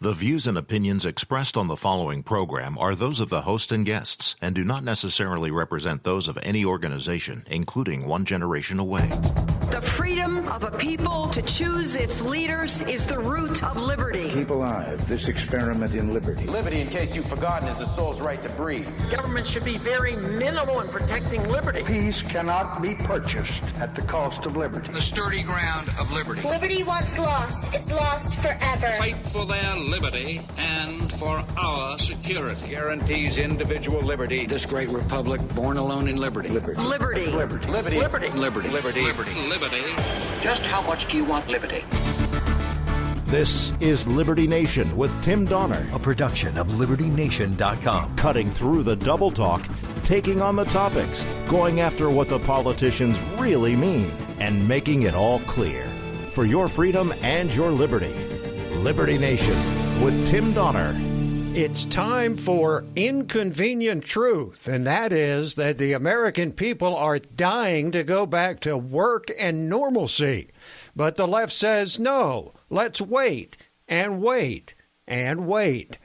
The views and opinions expressed on the following program are those of the host and guests and do not necessarily represent those of any organization, including One Generation Away. The freedom of a people to choose its leaders is the root of liberty. Keep alive this experiment in liberty. Liberty, in case you've forgotten, is the soul's right to breathe. Government should be very minimal in protecting liberty. Peace cannot be purchased at the cost of liberty. The sturdy ground of liberty. Liberty once lost is lost forever. Fight for their liberty and for our security. Guarantees individual liberty. This great republic, born alone in liberty. Liberty. Liberty. Liberty. Liberty. Liberty. Liberty. Liberty. Liberty. Just how much do you want liberty? This is Liberty Nation with Tim Donner, a production of LibertyNation.com. Cutting through the double talk, taking on the topics, going after what the politicians really mean, and making it all clear. For your freedom and your liberty. Liberty Nation with Tim Donner. It's time for inconvenient truth, and that is that the American people are dying to go back to work and normalcy. But the left says, no, let's wait and wait and wait.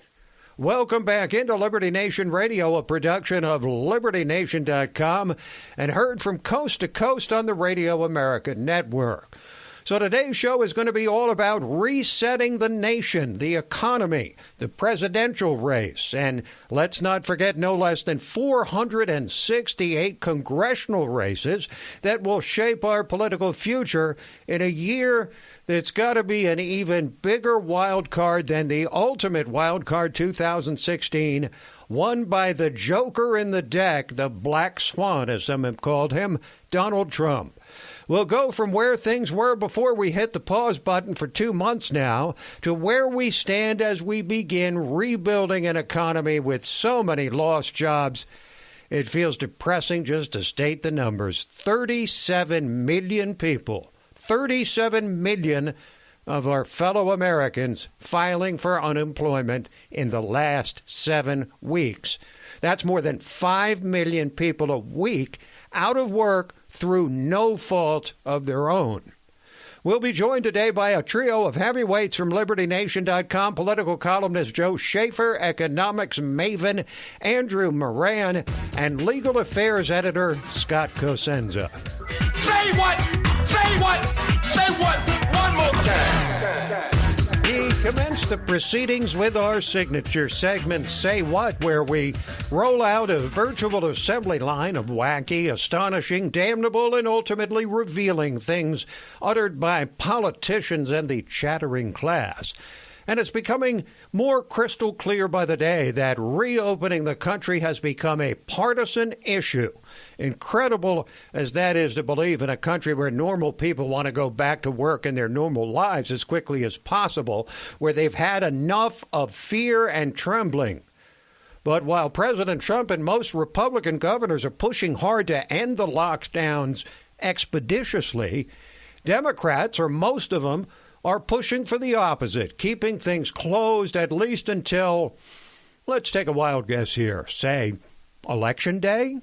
Welcome back into Liberty Nation Radio, a production of LibertyNation.com, and heard from coast to coast on the Radio America Network. So today's show is going to be all about resetting the nation, the economy, the presidential race, and let's not forget no less than 468 congressional races that will shape our political future in a year that's got to be an even bigger wild card than the ultimate wild card 2016, won by the joker in the deck, the black swan, as some have called him, Donald Trump. We'll go from where things were before we hit the pause button for 2 months now to where we stand as we begin rebuilding an economy with so many lost jobs. It feels depressing just to state the numbers. 37 million people, 37 million of our fellow Americans filing for unemployment in the last 7 weeks. That's more than 5 million people a week out of work through no fault of their own. We'll be joined today by a trio of heavyweights from LibertyNation.com, political columnist Joe Schaeffer, economics maven Andrew Moran, and legal affairs editor Scott Cosenza. Say what? Say what? Say what? One more time. We commence the proceedings with our signature segment, Say What, where we roll out a virtual assembly line of wacky, astonishing, damnable, and ultimately revealing things uttered by politicians and the chattering class. And it's becoming more crystal clear by the day that reopening the country has become a partisan issue. Incredible as that is to believe in a country where normal people want to go back to work in their normal lives as quickly as possible, where they've had enough of fear and trembling. But while President Trump and most Republican governors are pushing hard to end the lockdowns expeditiously, Democrats, or most of them, are pushing for the opposite, keeping things closed at least until, let's take a wild guess here, say, Election Day?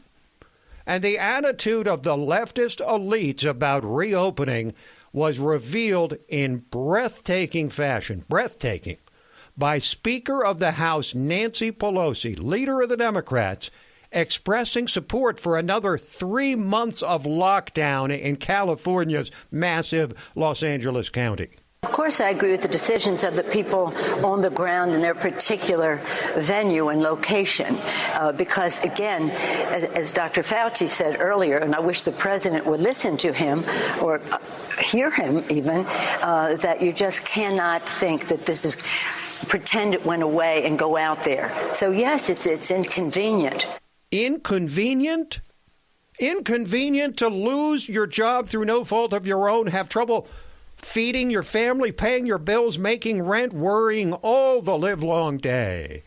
And the attitude of the leftist elites about reopening was revealed in breathtaking fashion, by Speaker of the House Nancy Pelosi, leader of the Democrats, expressing support for another 3 months of lockdown in California's massive Los Angeles County. Of course, I agree with the decisions of the people on the ground in their particular venue and location, because, again, as Dr. Fauci said earlier, and I wish the president would listen to him or hear him even, that you just cannot think that this is pretend it went away and go out there. So, yes, it's inconvenient. Inconvenient? Inconvenient to lose your job through no fault of your own, have trouble feeding your family, paying your bills, making rent, worrying all the livelong day.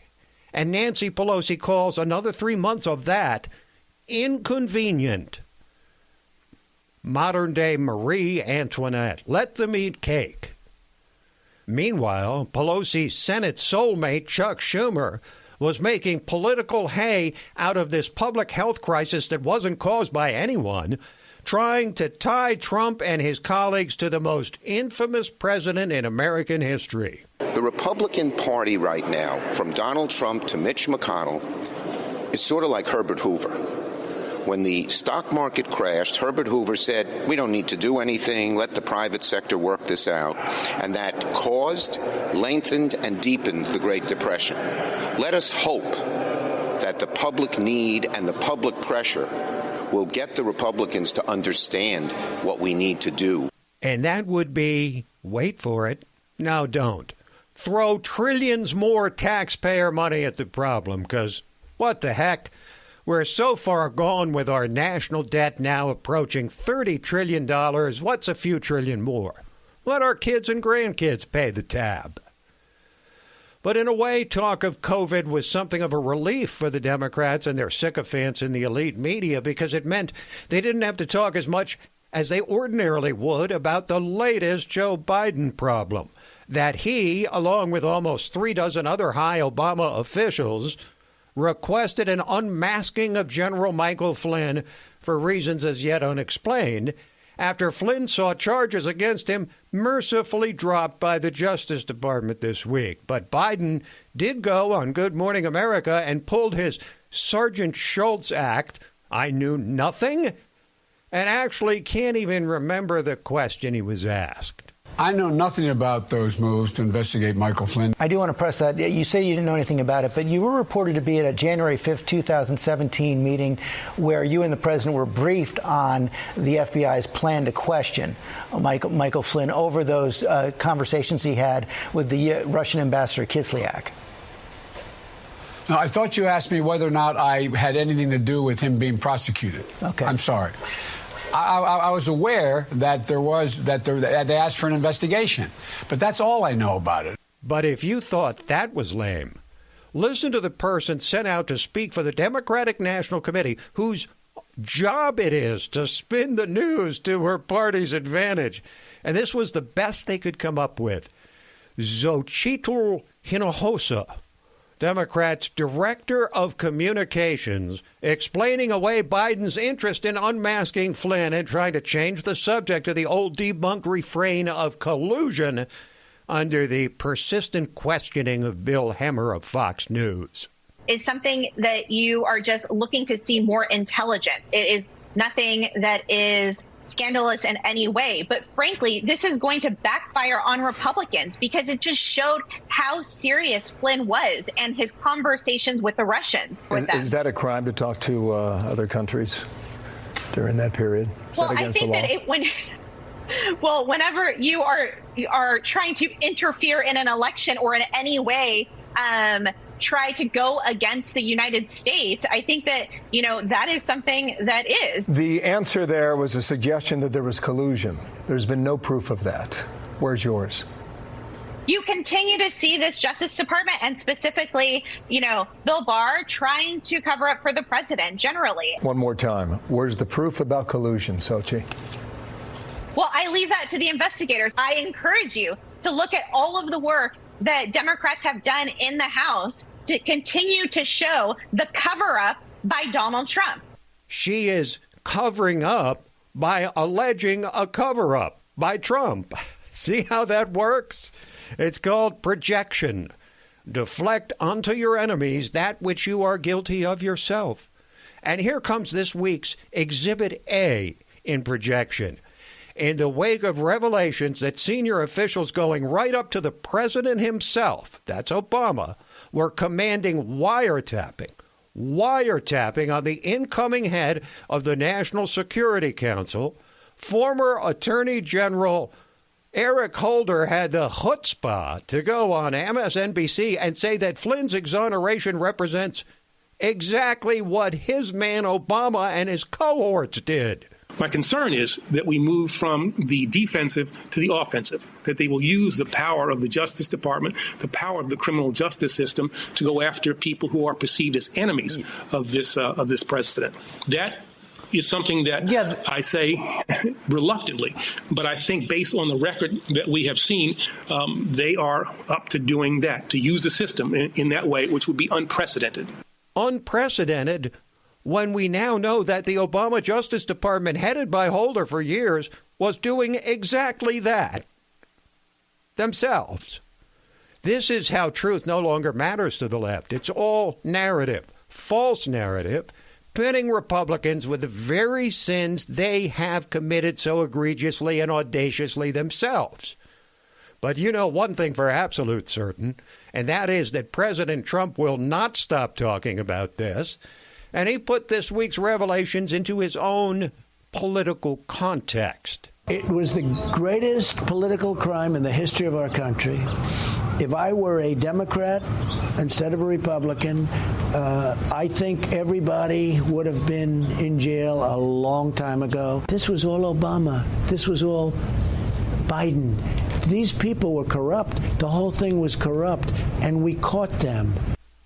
And Nancy Pelosi calls another 3 months of that inconvenient. Modern-day Marie Antoinette. Let them eat cake. Meanwhile, Pelosi's Senate soulmate, Chuck Schumer, was making political hay out of this public health crisis that wasn't caused by anyone, trying to tie Trump and his colleagues to the most infamous president in American history. The Republican Party right now, from Donald Trump to Mitch McConnell, is sort of like Herbert Hoover. When the stock market crashed, Herbert Hoover said, we don't need to do anything, let the private sector work this out. And that caused, lengthened, and deepened the Great Depression. Let us hope that the public need and the public pressure will get the Republicans to understand what we need to do. And that would be, wait for it, now don't. Throw trillions more taxpayer money at the problem, because what the heck? We're so far gone with our national debt now approaching $30 trillion. What's a few trillion more? Let our kids and grandkids pay the tab. But in a way, talk of COVID was something of a relief for the Democrats and their sycophants in the elite media, because it meant they didn't have to talk as much as they ordinarily would about the latest Joe Biden problem, that he, along with almost 3 dozen other high Obama officials, requested an unmasking of General Michael Flynn for reasons as yet unexplained, after Flynn saw charges against him mercifully dropped by the Justice Department this week. But Biden did go on Good Morning America and pulled his Sergeant Schultz act, I knew nothing, and actually can't even remember the question he was asked. I know nothing about those moves to investigate Michael Flynn. I do want to press that. You say you didn't know anything about it, but you were reported to be at a January 5th, 2017 meeting where you and the president were briefed on the FBI's plan to question Michael Flynn over those conversations he had with the Russian ambassador Kislyak. No, I thought you asked me whether or not I had anything to do with him being prosecuted. Okay. I'm sorry. I was aware that they asked for an investigation, but that's all I know about it. But if you thought that was lame, listen to the person sent out to speak for the Democratic National Committee, whose job it is to spin the news to her party's advantage. And this was the best they could come up with. Xochitl Hinojosa, Democrats' Director of Communications, explaining away Biden's interest in unmasking Flynn and trying to change the subject of the old debunked refrain of collusion under the persistent questioning of Bill Hemmer of Fox News. It's something that you are just looking to see more intelligent. It is nothing that is scandalous in any way. But frankly, this is going to backfire on Republicans because it just showed how serious Flynn was and his conversations with the Russians. Is that a crime to talk to other countries during that period? Is that against the law? Whenever you are trying to interfere in an election or in any way try to go against the United States, I think that, that is something that is. The answer there was a suggestion that there was collusion. There's been no proof of that. Where's yours? You continue to see this Justice Department and specifically, Bill Barr trying to cover up for the president generally. One more time. Where's the proof about collusion, Sochi? Well, I leave that to the investigators. I encourage you to look at all of the work that Democrats have done in the House to continue to show the cover-up by Donald Trump. She is covering up by alleging a cover-up by Trump. See how that works? It's called projection. Deflect onto your enemies that which you are guilty of yourself. And here comes this week's Exhibit A in projection. In the wake of revelations that senior officials going right up to the president himself, that's Obama, were commanding wiretapping on the incoming head of the National Security Council, former Attorney General Eric Holder had the chutzpah to go on MSNBC and say that Flynn's exoneration represents exactly what his man Obama and his cohorts did. My concern is that we move from the defensive to the offensive, that they will use the power of the Justice Department, the power of the criminal justice system to go after people who are perceived as enemies of this president. That is something that I say reluctantly, but I think based on the record that we have seen, they are up to doing that, to use the system in that way, which would be unprecedented. Unprecedented when we now know that the Obama Justice Department, headed by Holder for years, was doing exactly that themselves. This is how truth no longer matters to the left. It's all narrative, false narrative, pinning Republicans with the very sins they have committed so egregiously and audaciously themselves. But you know one thing for absolute certain, and that is that President Trump will not stop talking about this, and he put this week's revelations into his own political context. It was the greatest political crime in the history of our country. If I were a Democrat instead of a Republican, I think everybody would have been in jail a long time ago. This was all Obama. This was all Biden. These people were corrupt. The whole thing was corrupt, and we caught them.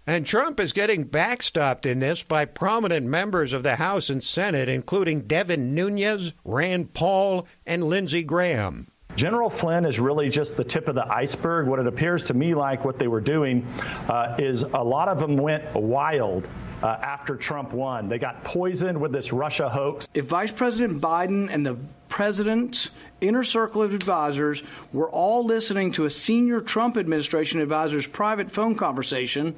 And Trump is getting backstopped in this by prominent members of the House and Senate, including Devin Nunes, Rand Paul, and Lindsey Graham. General Flynn is really just the tip of the iceberg. What it appears to me like what they were doing is a lot of them went wild after Trump won. They got poisoned with this Russia hoax. If Vice President Biden and the president's inner circle of advisors were all listening to a senior Trump administration advisor's private phone conversation,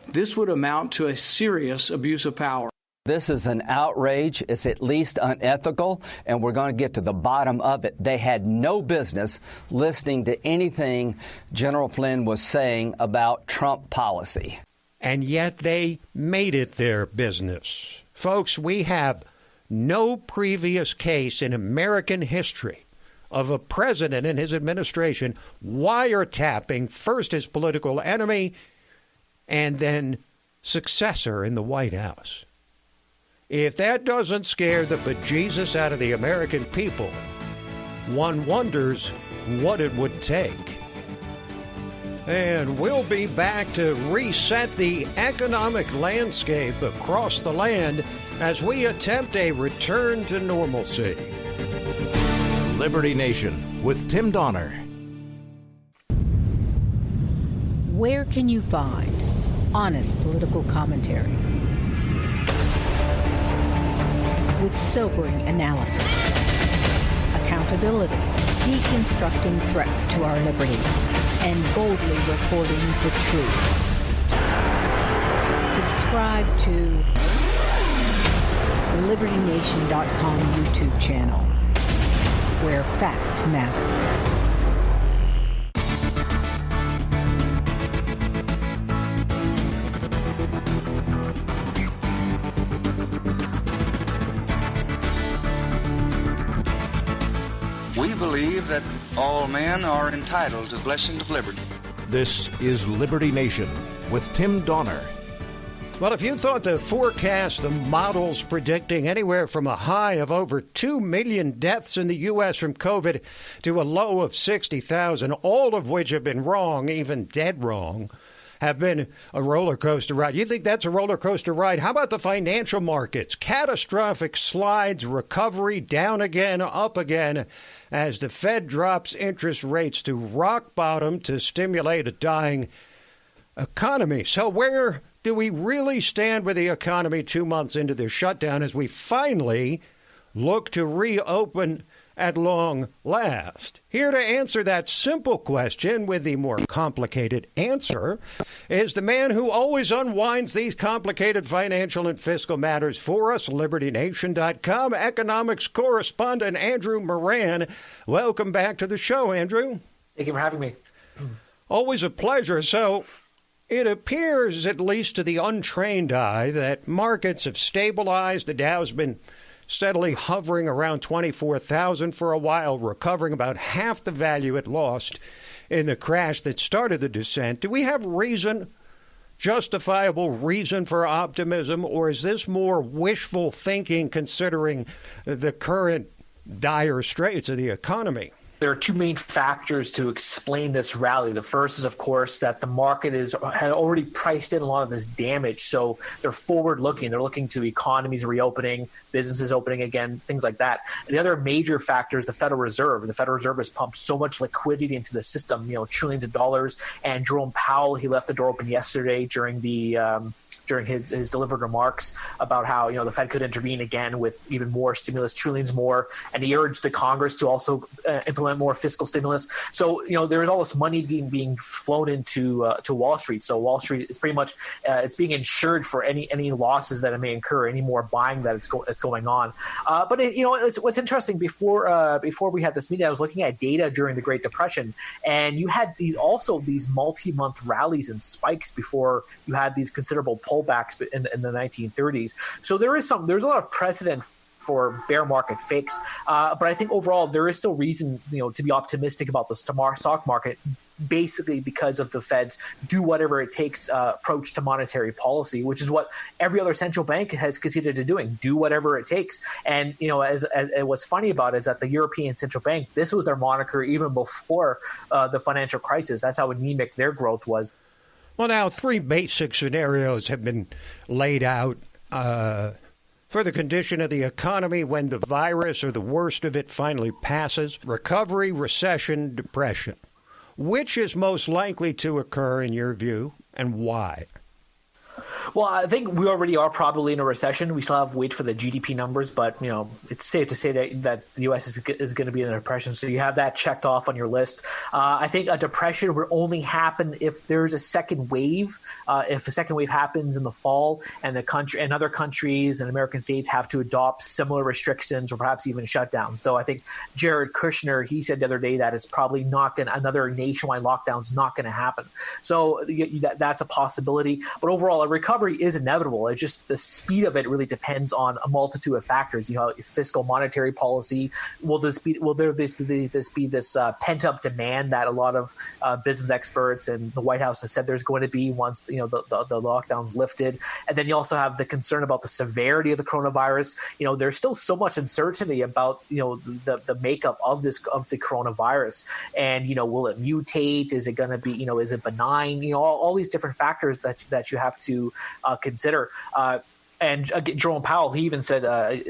this would amount to a serious abuse of power. This is an outrage. It's at least unethical, and we're going to get to the bottom of it. They had no business listening to anything General Flynn was saying about Trump policy. And yet they made it their business. Folks, we have no previous case in American history of a president and his administration wiretapping first his political enemy and then successor in the White House. If that doesn't scare the bejesus out of the American people, one wonders what it would take. And we'll be back to reset the economic landscape across the land as we attempt a return to normalcy. Liberty Nation with Tim Donner. Where can you find honest political commentary with sobering analysis, accountability, deconstructing threats to our liberty, and boldly reporting the truth? Subscribe to LibertyNation.com YouTube channel, where facts matter. We believe that all men are entitled to blessings of liberty. This is Liberty Nation with Tim Donner. Well, if you thought the forecast, the models predicting anywhere from a high of over 2 million deaths in the U.S. from COVID to a low of 60,000, all of which have been wrong, even dead wrong, have been a roller coaster ride. You think that's a roller coaster ride? How about the financial markets? Catastrophic slides, recovery, down again, up again, as the Fed drops interest rates to rock bottom to stimulate a dying economy. So where do we really stand with the economy 2 months into the shutdown as we finally look to reopen at long last? Here to answer that simple question with the more complicated answer is the man who always unwinds these complicated financial and fiscal matters for us, LibertyNation.com economics correspondent Andrew Moran. Welcome back to the show, Andrew. Thank you for having me. Always a pleasure. So it appears, at least to the untrained eye, that markets have stabilized. The Dow's been steadily hovering around 24,000 for a while, recovering about half the value it lost in the crash that started the descent. Do we have reason, justifiable reason for optimism, or is this more wishful thinking considering the current dire straits of the economy? There are two main factors to explain this rally. The first is, of course, that the market had already priced in a lot of this damage. So they're forward-looking. They're looking to economies reopening, businesses opening again, things like that. And the other major factor is the Federal Reserve. The Federal Reserve has pumped so much liquidity into the system, trillions of dollars. And Jerome Powell, he left the door open yesterday during the during his delivered remarks about how, you know, the Fed could intervene again with even more stimulus, trillions more, and he urged the Congress to also implement more fiscal stimulus. So, you know, there is all this money being flown into to Wall Street. So Wall Street is pretty much it's being insured for any losses that it may incur, any more buying that it's going on. But you know, what's interesting, before we had this meeting, I was looking at data during the Great Depression, and you had these multi-month rallies and spikes before you had these considerable pullbacks in the 1930s. So there's a lot of precedent for bear market fakes, but I think overall there is still reason, you know, to be optimistic about the stock market, basically because of the Fed's do whatever it takes approach to monetary policy, which is what every other central bank has conceded to doing, do whatever it takes. And, you know, as what's funny about it is that the European Central Bank, this was their moniker even before the financial crisis. That's how anemic their growth was. Well, now 3 basic scenarios have been laid out for the condition of the economy when the virus or the worst of it finally passes: recovery, recession, depression. Which is most likely to occur in your view, and why? Well, I think we already are probably in a recession. We still have to wait for the GDP numbers, but, you know, it's safe to say that the U.S. is going to be in a depression. So you have that checked off on your list. I think a depression would only happen if there's a second wave. If a second wave happens in the fall, and the country and other countries and American states have to adopt similar restrictions or perhaps even shutdowns. Though I think Jared Kushner, he said the other day that it's probably not going. Another nationwide lockdown is not going to happen. So that's a possibility. But overall, a recovery is inevitable. It's just the speed of it really depends on a multitude of factors. You know, fiscal, monetary policy. Will there be this pent up demand that a lot of business experts and the White House has said there's going to be once, you know, the lockdown's lifted? And then you also have the concern about the severity of the coronavirus. You know, there's still so much uncertainty about, you know, the makeup of the coronavirus, and, you know, will it mutate? Is it going to be, you know, is it benign? You know, all these different factors that you have to consider. And Jerome Powell, he even said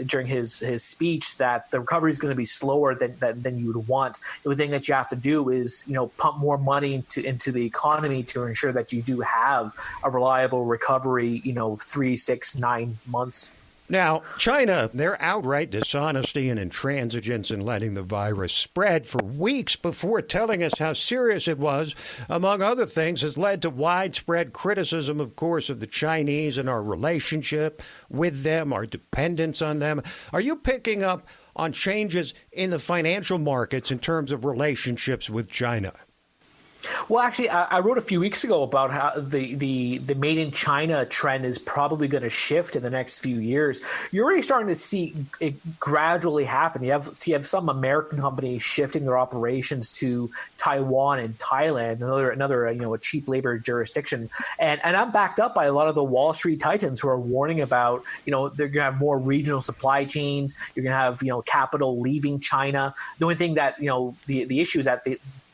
during his speech that the recovery is going to be slower than you would want. The only thing that you have to do is, you know, pump more money into the economy to ensure that you do have a reliable recovery, you know, 3, 6, 9 months. Now, China, their outright dishonesty and intransigence in letting the virus spread for weeks before telling us how serious it was, among other things, has led to widespread criticism, of course, of the Chinese and our relationship with them, our dependence on them. Are you picking up on changes in the financial markets in terms of relationships with China? Well, actually, I wrote a few weeks ago about how the made in China trend is probably going to shift in the next few years. You're already starting to see it gradually happen. You have some American companies shifting their operations to Taiwan and Thailand, another you know, a cheap labor jurisdiction. And I'm backed up by a lot of the Wall Street titans who are warning about, you know, they're going to have more regional supply chains. You're going to have, you know, capital leaving China. The only thing that, you know, the issue is that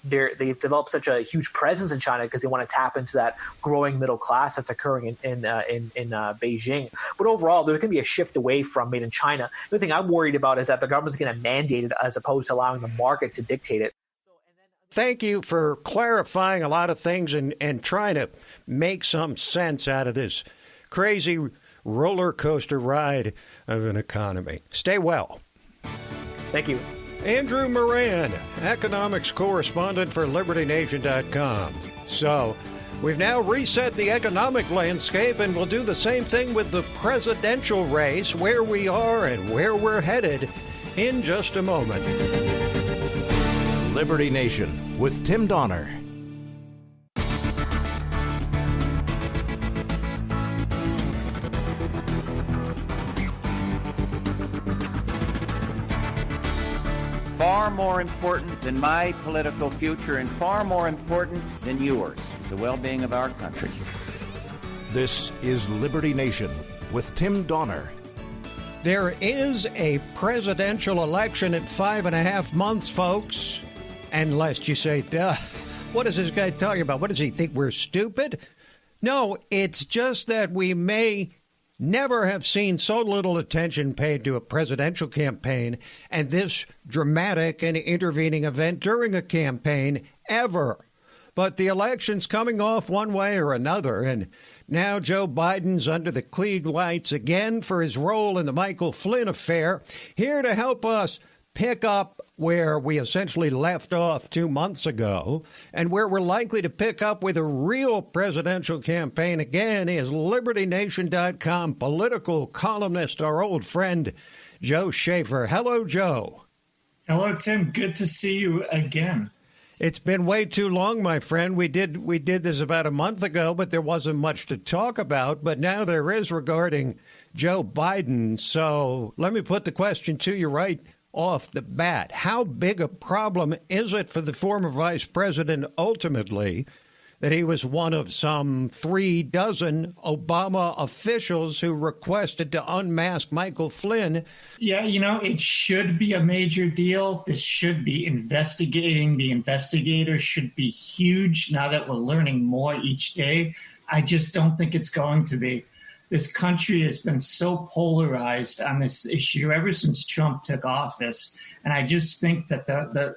they've developed such a huge presence in China because they want to tap into that growing middle class that's occurring in Beijing. But overall, there's going to be a shift away from made in China. The only thing I'm worried about is that the government's going to mandate it as opposed to allowing the market to dictate it. Thank you for clarifying a lot of things and trying to make some sense out of this crazy roller coaster ride of an economy. Stay well. Thank you. Andrew Moran, economics correspondent for LibertyNation.com. So, we've now reset the economic landscape, and we'll do the same thing with the presidential race, where we are and where we're headed, in just a moment. Liberty Nation with Tim Donner. Far more important than my political future and far more important than yours, the well-being of our country. This is Liberty Nation with Tim Donner. There is a presidential election in 5.5 months, folks. And lest you say, duh, what is this guy talking about? What does he think, we're stupid? No, it's just that we may never have seen so little attention paid to a presidential campaign and this dramatic and intervening event during a campaign ever. But the election's coming off one way or another, and now Joe Biden's under the Klieg lights again for his role in the Michael Flynn affair. Here to help us pick up where we essentially left off 2 months ago and where we're likely to pick up with a real presidential campaign again is LibertyNation.com political columnist, our old friend, Joe Schaeffer. Hello, Joe. Hello, Tim. Good to see you again. It's been way too long, my friend. We did this about a month ago, but there wasn't much to talk about. But now there is regarding Joe Biden. So let me put the question to you right off the bat. How big a problem is it for the former vice president ultimately that he was one of some 36 Obama officials who requested to unmask Michael Flynn? Yeah, it should be a major deal. This should be investigating. The investigators should be huge now that we're learning more each day. I just don't think it's going to be. This country has been so polarized on this issue ever since Trump took office. And I just think that the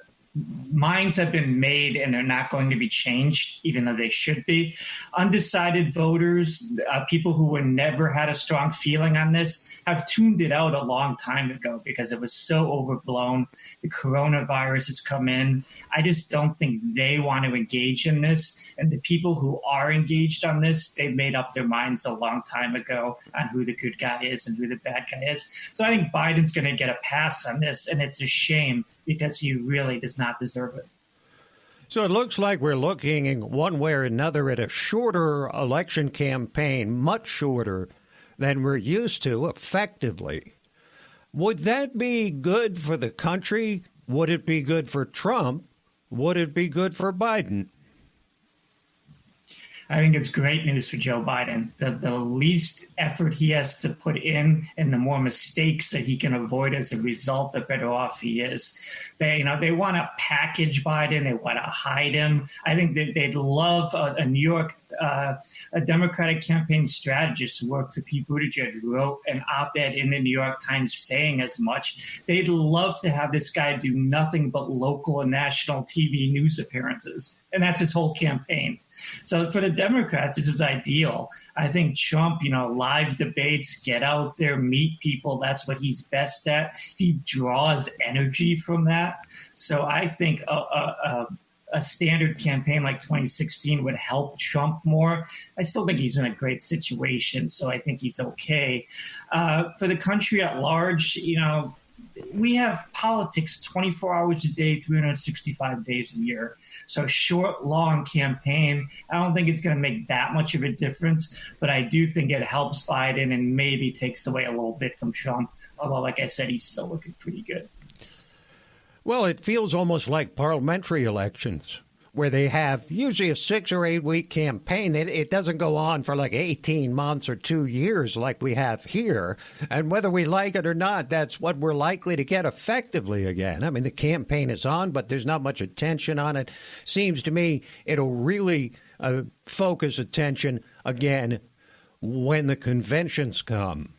minds have been made and they're not going to be changed, even though they should be. Undecided voters, people who never had a strong feeling on this, have tuned it out a long time ago because it was so overblown. The coronavirus has come in. I just don't think they want to engage in this. And the people who are engaged on this, they've made up their minds a long time ago on who the good guy is and who the bad guy is. So I think Biden's going to get a pass on this, and it's a shame because he really does not deserve it. So it looks like we're looking in one way or another at a shorter election campaign, much shorter than we're used to, effectively. Would that be good for the country? Would it be good for Trump? Would it be good for Biden? I think it's great news for Joe Biden. The least effort he has to put in and the more mistakes that he can avoid as a result, the better off he is. They want to package Biden. They want to hide him. I think they'd love a New York, a Democratic campaign strategist who worked for Pete Buttigieg wrote an op-ed in the New York Times saying as much. They'd love to have this guy do nothing but local and national TV news appearances. And that's his whole campaign. So for the Democrats, this is ideal. I think Trump, live debates, get out there, meet people. That's what he's best at. He draws energy from that. So I think a standard campaign like 2016 would help Trump more. I still think he's in a great situation, so I think he's okay. For the country at large, we have politics 24 hours a day, 365 days a year. So short, long campaign, I don't think it's going to make that much of a difference, but I do think it helps Biden and maybe takes away a little bit from Trump. Although, like I said, he's still looking pretty good. Well, it feels almost like parliamentary elections, where they have usually a 6 or 8 week campaign. It doesn't go on for like 18 months or 2 years like we have here. And whether we like it or not, that's what we're likely to get effectively again. I mean, the campaign is on, but there's not much attention on it. Seems to me it'll really focus attention again when the conventions come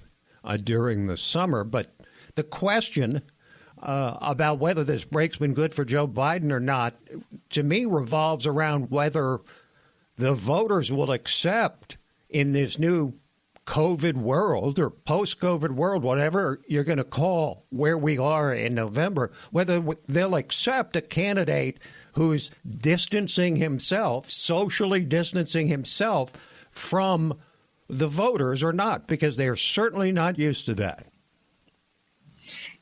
during the summer. But the question about whether this break's been good for Joe Biden or not, to me, revolves around whether the voters will accept in this new COVID world or post-COVID world, whatever you're going to call where we are in November, whether they'll accept a candidate who's distancing himself, socially distancing himself from the voters or not, because they're certainly not used to that.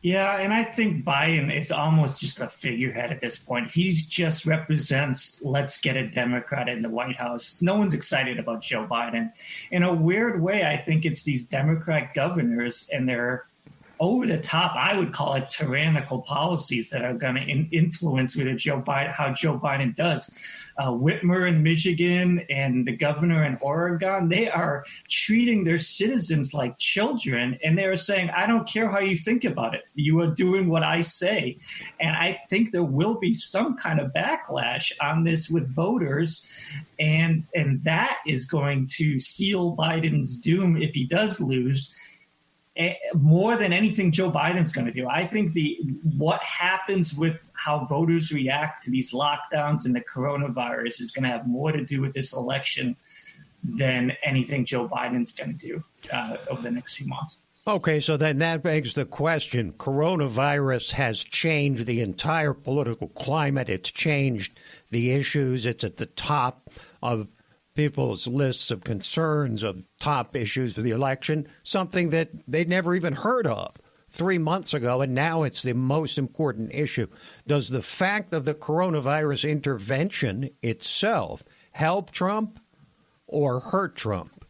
Yeah, and I think Biden is almost just a figurehead at this point. He just represents, let's get a Democrat in the White House. No one's excited about Joe Biden. In a weird way, I think it's these Democrat governors and their over the top, I would call it tyrannical policies that are going to influence how Joe Biden does. Whitmer in Michigan and the governor in Oregon, they are treating their citizens like children. And they are saying, I don't care how you think about it. You are doing what I say. And I think there will be some kind of backlash on this with voters. And that is going to seal Biden's doom if he does lose. more than anything Joe Biden's going to do. I think what happens with how voters react to these lockdowns and the coronavirus is going to have more to do with this election than anything Joe Biden's going to do over the next few months. Okay, so then that begs the question. Coronavirus has changed the entire political climate. It's changed the issues. It's at the top of people's lists of concerns, of top issues of the election, something that they'd never even heard of 3 months ago, and now it's the most important issue. Does the fact of the coronavirus intervention itself help Trump or hurt Trump?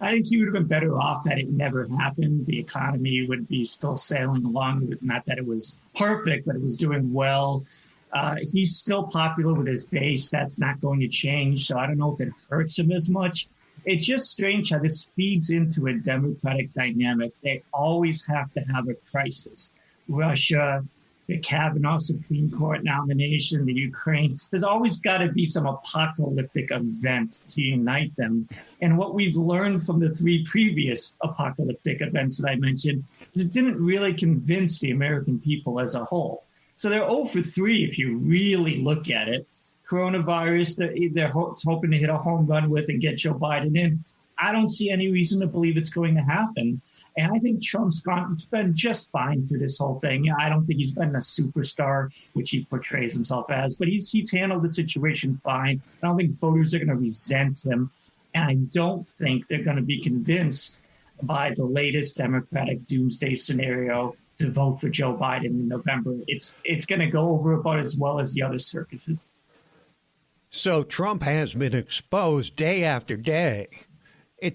I think he would have been better off had it never happened. The economy would be still sailing along. Not that it was perfect, but it was doing well. He's still popular with his base. That's not going to change. So I don't know if it hurts him as much. It's just strange how this feeds into a Democratic dynamic. They always have to have a crisis. Russia, the Kavanaugh Supreme Court nomination, the Ukraine. There's always got to be some apocalyptic event to unite them. And what we've learned from the 3 previous apocalyptic events that I mentioned is it didn't really convince the American people as a whole. So they're 0 for 3 if you really look at it. Coronavirus, they're hoping to hit a home run with and get Joe Biden in. I don't see any reason to believe it's going to happen. And I think Trump's been just fine through this whole thing. I don't think he's been a superstar, which he portrays himself as, but he's handled the situation fine. I don't think voters are going to resent him. And I don't think they're going to be convinced by the latest Democratic doomsday scenario to vote for Joe Biden in November. It's going to go over about as well as the other circuses. So Trump has been exposed day after day,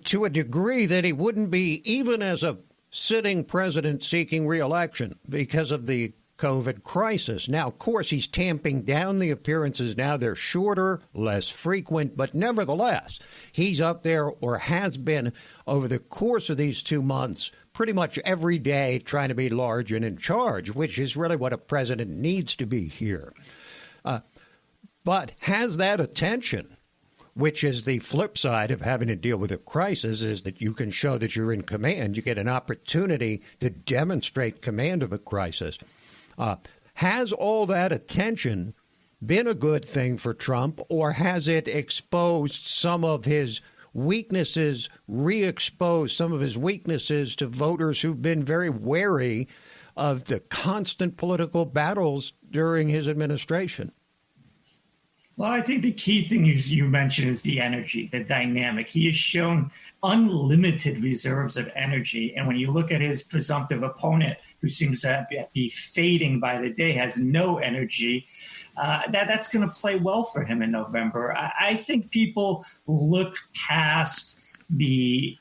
to a degree that he wouldn't be even as a sitting president seeking re-election because of the COVID crisis. Now, of course, he's tamping down the appearances now. They're shorter, less frequent, but nevertheless, he's up there or has been over the course of these 2 months pretty much every day trying to be large and in charge, which is really what a president needs to be here. But has that attention, which is the flip side of having to deal with a crisis, is that you can show that you're in command. You get an opportunity to demonstrate command of a crisis. Has all that attention been a good thing for Trump, or has it exposed some of his weaknesses, re-exposed some of his weaknesses to voters who've been very wary of the constant political battles during his administration? Well, I think the key thing you mentioned is the energy, the dynamic. He has shown unlimited reserves of energy. And when you look at his presumptive opponent, who seems to be fading by the day, has no energy, that's going to play well for him in November. I think people look past the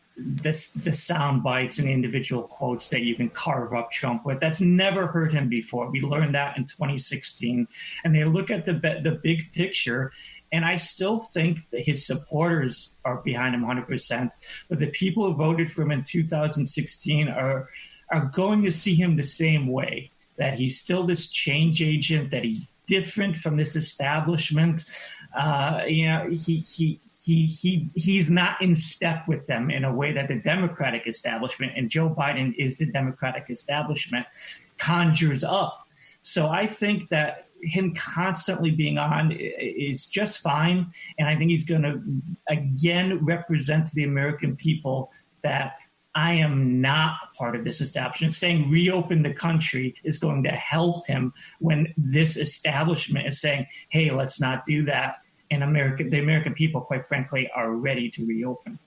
sound bites and individual quotes that you can carve up Trump with. That's never hurt him before. We learned that in 2016. And they look at the big picture, and I still think that his supporters are behind him 100%. But the people who voted for him in 2016 are going to see him the same way, that he's still this change agent, that he's different from this establishment. He's not in step with them in a way that the Democratic establishment, and Joe Biden is the Democratic establishment, conjures up. So I think that him constantly being on is just fine. And I think he's going to, again, represent to the American people that I am not part of this establishment. Saying reopen the country is going to help him when this establishment is saying, hey, let's not do that. And the American people, quite frankly, are ready to reopen.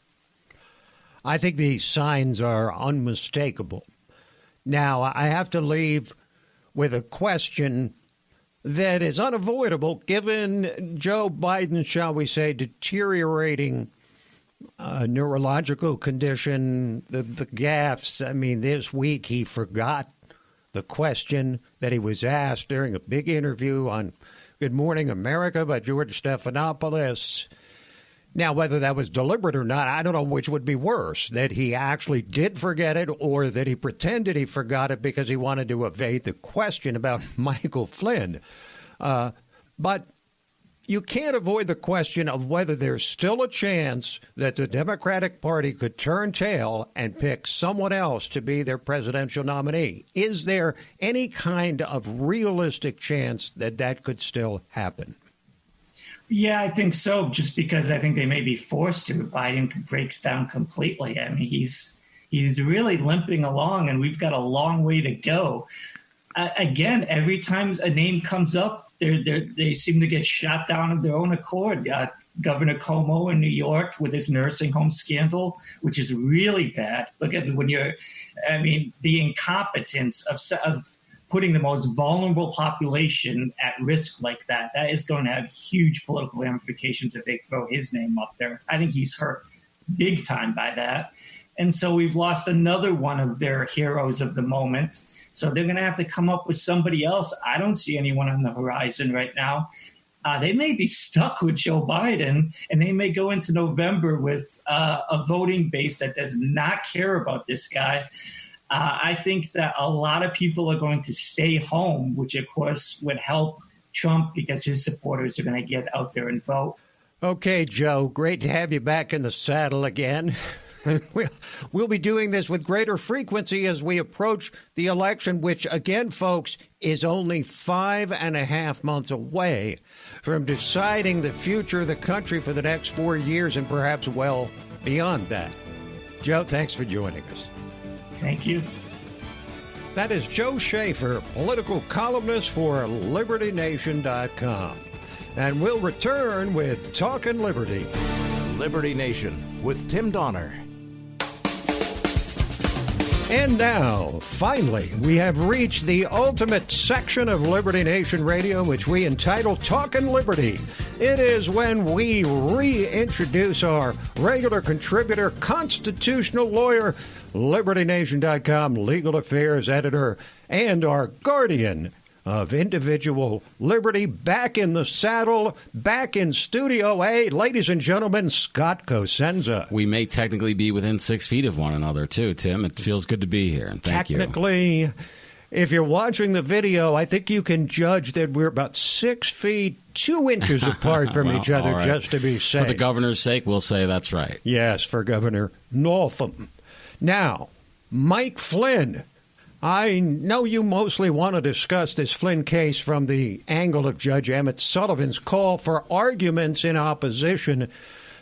I think these signs are unmistakable. Now, I have to leave with a question that is unavoidable given Joe Biden's, shall we say, deteriorating neurological condition, the gaffes. I mean, this week he forgot the question that he was asked during a big interview on Good Morning America by George Stephanopoulos. Now, whether that was deliberate or not, I don't know which would be worse, that he actually did forget it or that he pretended he forgot it because he wanted to evade the question about Michael Flynn. But you can't avoid the question of whether there's still a chance that the Democratic Party could turn tail and pick someone else to be their presidential nominee. Is there any kind of realistic chance that that could still happen? Yeah, I think so, just because I think they may be forced to if Biden breaks down completely. I mean, he's really limping along, and we've got a long way to go. Again, every time a name comes up, they seem to get shot down of their own accord. Governor Cuomo in New York with his nursing home scandal, which is really bad. Look at the incompetence of putting the most vulnerable population at risk like that. That is going to have huge political ramifications if they throw his name up there. I think he's hurt big time by that. And so we've lost another one of their heroes of the moment. So they're going to have to come up with somebody else. I don't see anyone on the horizon right now. They may be stuck with Joe Biden, and they may go into November with a voting base that does not care about this guy. I think that a lot of people are going to stay home, which, of course, would help Trump because his supporters are going to get out there and vote. Okay, Joe, great to have you back in the saddle again. We'll be doing this with greater frequency as we approach the election, which, again, folks, is only 5.5 months away from deciding the future of the country for the next 4 years and perhaps well beyond that. Joe, thanks for joining us. Thank you. That is Joe Schaeffer, political columnist for LibertyNation.com. And we'll return with Talkin' Liberty. Liberty Nation with Tim Donner. And now, finally, we have reached the ultimate section of Liberty Nation Radio, which we entitle Talkin' Liberty. It is when we reintroduce our regular contributor, constitutional lawyer, LibertyNation.com legal affairs editor, and our guardian of individual liberty, back in the saddle, back in Studio A, ladies and gentlemen, Scott Cosenza. We may technically be within 6 feet of one another, too, Tim. It feels good to be here, and thank you. Technically, if you're watching the video, I think you can judge that we're about 6 feet, 2 inches apart from each other, right, just to be safe. For the governor's sake, we'll say that's right. Yes, for Governor Northam. Now, Mike Flynn. I know you mostly want to discuss this Flynn case from the angle of Judge Emmett Sullivan's call for arguments in opposition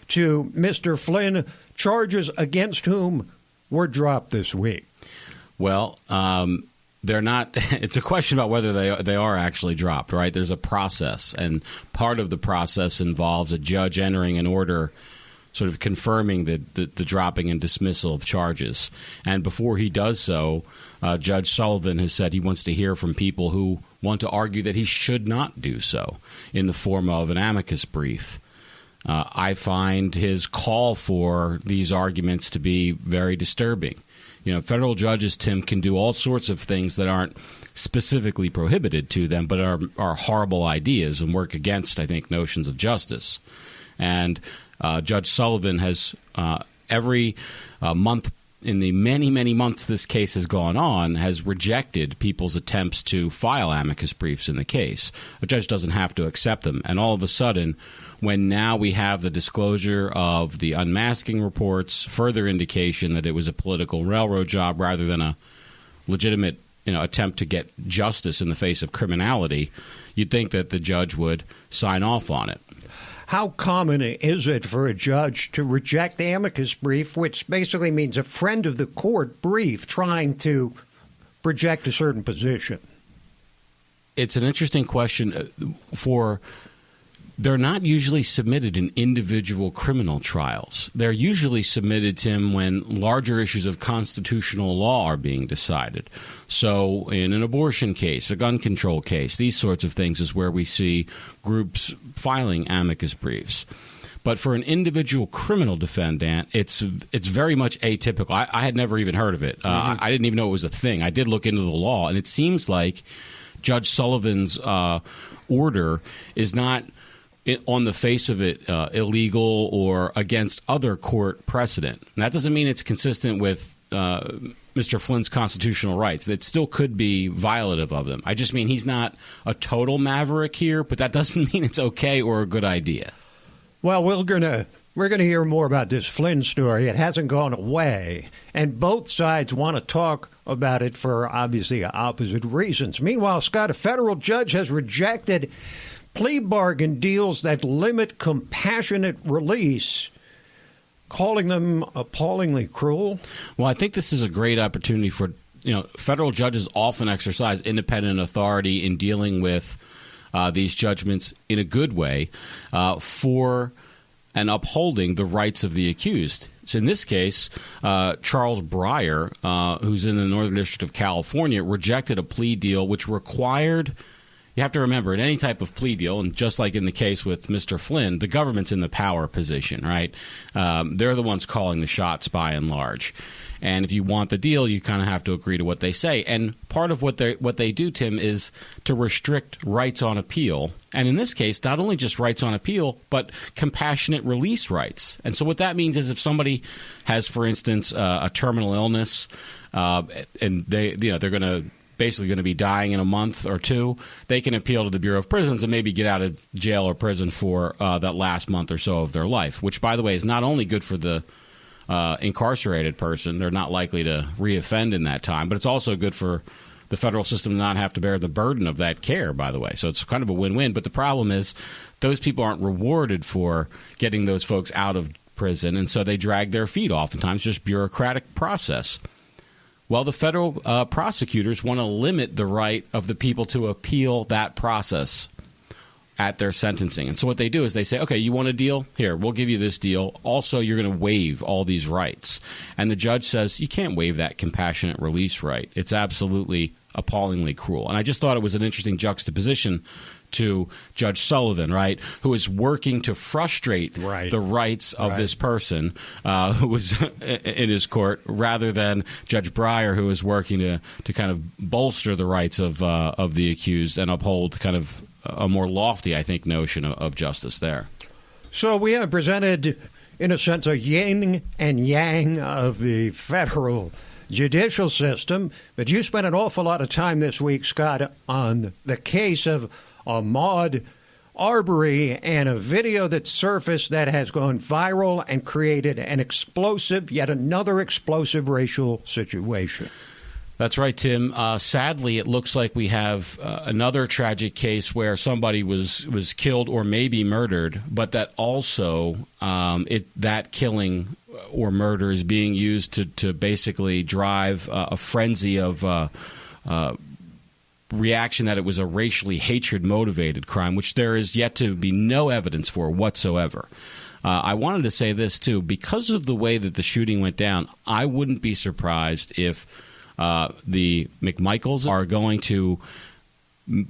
to Mr. Flynn, charges against whom were dropped this week. Well, they're not. It's a question about whether they are actually dropped, right? There's a process, and part of the process involves a judge entering an order sort of confirming the dropping and dismissal of charges. And before he does so, Judge Sullivan has said he wants to hear from people who want to argue that he should not do so in the form of an amicus brief. I find his call for these arguments to be very disturbing. You know, federal judges, Tim, can do all sorts of things that aren't specifically prohibited to them, but are horrible ideas and work against, I think, notions of justice. And Judge Sullivan has every month in the many, many months this case has gone on, has rejected people's attempts to file amicus briefs in the case. A judge doesn't have to accept them. And all of a sudden, when now we have the disclosure of the unmasking reports, further indication that it was a political railroad job rather than a legitimate attempt to get justice in the face of criminality, you'd think that the judge would sign off on it. How common is it for a judge to reject the amicus brief, which basically means a friend of the court brief trying to project a certain position? It's an interesting question. They're not usually submitted in individual criminal trials. They're usually submitted, Tim, when larger issues of constitutional law are being decided. So in an abortion case, a gun control case, these sorts of things is where we see groups filing amicus briefs. But for an individual criminal defendant, it's very much atypical. I had never even heard of it. I didn't even know it was a thing. I did look into the law, and it seems like Judge Sullivan's order is not on the face of it illegal or against other court precedent. And that doesn't mean it's consistent with Mr. Flynn's constitutional rights. That still could be violative of them. I just mean he's not a total maverick here, but that doesn't mean it's okay or a good idea. Well, we're gonna hear more about this Flynn story. It hasn't gone away, and both sides want to talk about it for obviously opposite reasons. Meanwhile, Scott, a federal judge has rejected plea bargain deals that limit compassionate release, calling them appallingly cruel. Well, I think this is a great opportunity for, federal judges often exercise independent authority in dealing with these judgments in a good way for and upholding the rights of the accused. So in this case, Charles Breyer, who's in the Northern District of California, rejected a plea deal which required. You have to remember, in any type of plea deal, and just like in the case with Mr. Flynn, the government's in the power position, right? They're the ones calling the shots by and large. And if you want the deal, you kind of have to agree to what they say. And part of what they do, Tim, is to restrict rights on appeal. And in this case, not only just rights on appeal, but compassionate release rights. And so what that means is if somebody has, for instance, a terminal illness, and they're going to basically going to be dying in a month or two, they can appeal to the Bureau of Prisons and maybe get out of jail or prison for that last month or so of their life, which, by the way, is not only good for the incarcerated person. They're not likely to reoffend in that time, but it's also good for the federal system to not have to bear the burden of that care, by the way. So it's kind of a win-win. But the problem is those people aren't rewarded for getting those folks out of prison, and so they drag their feet oftentimes, just bureaucratic process. Well, the federal prosecutors want to limit the right of the people to appeal that process at their sentencing. And so what they do is they say, okay, you want a deal? Here, we'll give you this deal. Also, you're going to waive all these rights. And the judge says, you can't waive that compassionate release right. It's absolutely appallingly cruel. And I just thought it was an interesting juxtaposition to Judge Sullivan, right, who is working to frustrate the rights of this person who was in his court, rather than Judge Breyer, who is working to kind of bolster the rights of the accused and uphold kind of a more lofty, I think, notion of justice there. So we have presented, in a sense, a yin and yang of the federal judicial system, but you spent an awful lot of time this week, Scott, on the case of Ahmaud Arbery and a video that surfaced that has gone viral and created yet another explosive racial situation. That's right, Tim. Sadly, it looks like we have another tragic case where somebody was killed or maybe murdered, but that also that killing or murder is being used to basically drive a frenzy of reaction that it was a racially hatred-motivated crime, which there is yet to be no evidence for whatsoever. I wanted to say this, too. Because of the way that the shooting went down, I wouldn't be surprised if the McMichaels are going to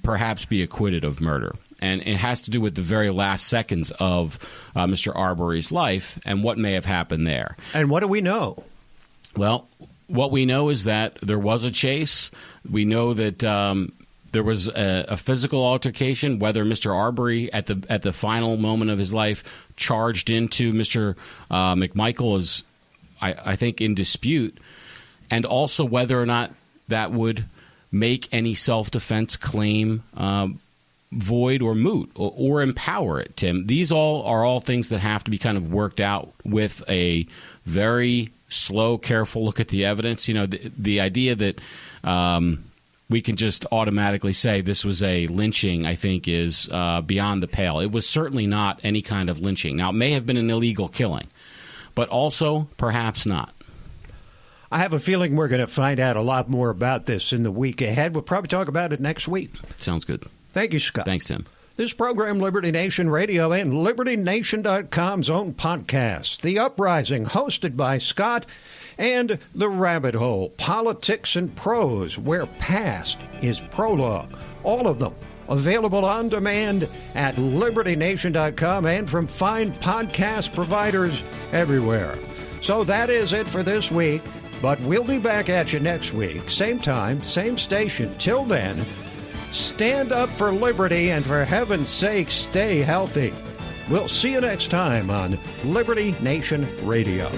perhaps be acquitted of murder. And it has to do with the very last seconds of Mr. Arbery's life and what may have happened there. And what do we know? Well, what we know is that there was a chase. We know that there was a physical altercation, whether Mr. Arbery at the final moment of his life charged into Mr. McMichael is, I think, in dispute, and also whether or not that would make any self-defense claim void or moot or empower it, Tim. These are all things that have to be kind of worked out with a very slow, careful look at the evidence. You know, the idea that we can just automatically say this was a lynching, I think, is beyond the pale. It was certainly not any kind of lynching. Now, it may have been an illegal killing, but also perhaps not. I have a feeling we're going to find out a lot more about this in the week ahead. We'll probably talk about it next week. Sounds good. Thank you, Scott. Thanks, Tim. This program, Liberty Nation Radio and LibertyNation.com's own podcast, The Uprising, hosted by Scott, and The Rabbit Hole, Politics and Prose, where past is prologue. All of them available on demand at LibertyNation.com and from fine podcast providers everywhere. So that is it for this week, but we'll be back at you next week, same time, same station. Till then, stand up for liberty, and for heaven's sake, stay healthy. We'll see you next time on Liberty Nation Radio.